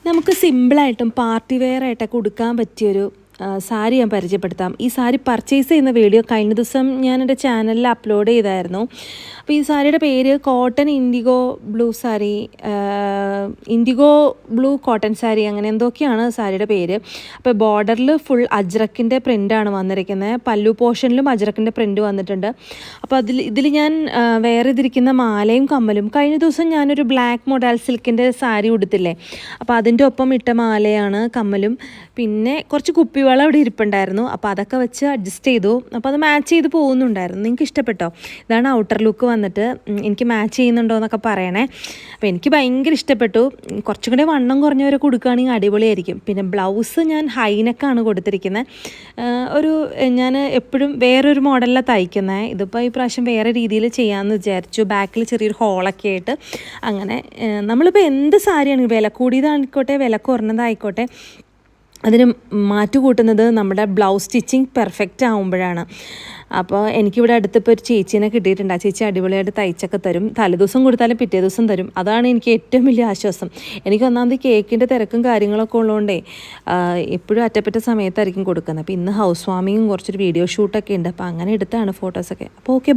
നമുക്ക് സിമ്പിളായിട്ടും party wear ആയിട്ടൊക്കെ ഉടുക്കാൻ പറ്റിയൊരു സാരി ഞാൻ പരിചയപ്പെടുത്താം. ഈ സാരി പർച്ചേസ് ചെയ്യുന്ന വീഡിയോ കഴിഞ്ഞ ദിവസം ഞാൻ എൻ്റെ ചാനലിൽ അപ്ലോഡ് ചെയ്തായിരുന്നു. അപ്പോൾ ഈ സാരിയുടെ പേര് cotton IndiGo blue sari, IndiGo blue cotton sari, അങ്ങനെ എന്തൊക്കെയാണ് സാരിയുടെ പേര്. അപ്പോൾ ബോർഡറിൽ ഫുൾ അജ്രക്കിൻ്റെ പ്രിൻ്റാണ് വന്നിരിക്കുന്നത്. പല്ലു പോർഷനിലും അജ്രക്കിൻ്റെ പ്രിൻ്റ് വന്നിട്ടുണ്ട്. അപ്പോൾ ഇതിൽ ഞാൻ വെയർ ചെയ്തിരിക്കുന്ന മാലയും കമ്മലും കഴിഞ്ഞ ദിവസം ഞാനൊരു ബ്ലാക്ക് മൊഡാൽ സിൽക്കിൻ്റെ സാരി ഉടുത്തില്ലേ, അപ്പോൾ അതിൻ്റെ ഒപ്പം ഇട്ട മാലയാണ് കമ്മലും. പിന്നെ കുറച്ച് കുപ്പിവെള്ളം അവിടെ ഇരിപ്പുണ്ടായിരുന്നു, അപ്പോൾ അതൊക്കെ വെച്ച് അഡ്ജസ്റ്റ് ചെയ്തു. അപ്പോൾ അത് മാച്ച് ചെയ്ത് പോകുന്നുണ്ടായിരുന്നു. നിങ്ങൾക്ക് ഇഷ്ടപ്പെട്ടോ? ഇതാണ് ഔട്ടർ ലുക്ക് വന്നിട്ട്. എനിക്ക് മാച്ച് ചെയ്യുന്നുണ്ടോ എന്നൊക്കെ പറയണേ. അപ്പോൾ എനിക്ക് ഭയങ്കര ഇഷ്ടപ്പെട്ടു. കുറച്ചും കൂടെ വണ്ണം കുറഞ്ഞവരൊക്കെ കൊടുക്കുകയാണെങ്കിൽ അടിപൊളിയായിരിക്കും. പിന്നെ ബ്ലൗസ് ഞാൻ ഹൈനെക്കാണ് കൊടുത്തിരിക്കുന്നത്. ഞാൻ എപ്പോഴും വേറൊരു മോഡലിലാണ് തയ്ക്കുന്നത്. ഇതിപ്പോൾ ഈ പ്രാവശ്യം വേറെ രീതിയിൽ ചെയ്യാമെന്ന് വിചാരിച്ചു. ബാക്കിൽ ചെറിയൊരു ഹോളൊക്കെ ആയിട്ട്. അങ്ങനെ നമ്മളിപ്പോൾ എന്ത് സാരിയാണെങ്കിൽ വില കൂടിയതായിക്കോട്ടെ വില കുറഞ്ഞതായിക്കോട്ടെ, അതിന് മാറ്റുകൂട്ടുന്നത് നമ്മുടെ ബ്ലൗസ് സ്റ്റിച്ചിങ് പെർഫെക്റ്റ് ആകുമ്പോഴാണ്. അപ്പോൾ എനിക്കിവിടെ അടുത്തിപ്പോൾ ഒരു ചേച്ചീനെ കിട്ടിയിട്ടുണ്ട്. ആ ചേച്ചി അടിപൊളിയായിട്ട് തയ്ച്ചൊക്കെ തരും. തലേദിവസം കൊടുത്താലും പിറ്റേ ദിവസം തരും. അതാണ് എനിക്ക് ഏറ്റവും വലിയ ആശ്വാസം. എനിക്ക് ഒന്നാമത് കേക്കിൻ്റെ തിരക്കും കാര്യങ്ങളൊക്കെ ഉള്ളതുകൊണ്ടേ എപ്പോഴും അറ്റപ്പറ്റ സമയത്തായിരിക്കും കൊടുക്കുന്നത്. അപ്പോൾ ഇന്ന് ഹൗസ് വാമിങ്ങും കുറച്ചൊരു വീഡിയോ ഷൂട്ടൊക്കെ ഉണ്ട്. അപ്പോൾ അങ്ങനെ എടുത്താണ് ഫോട്ടോസൊക്കെ. അപ്പോൾ ഓക്കെ.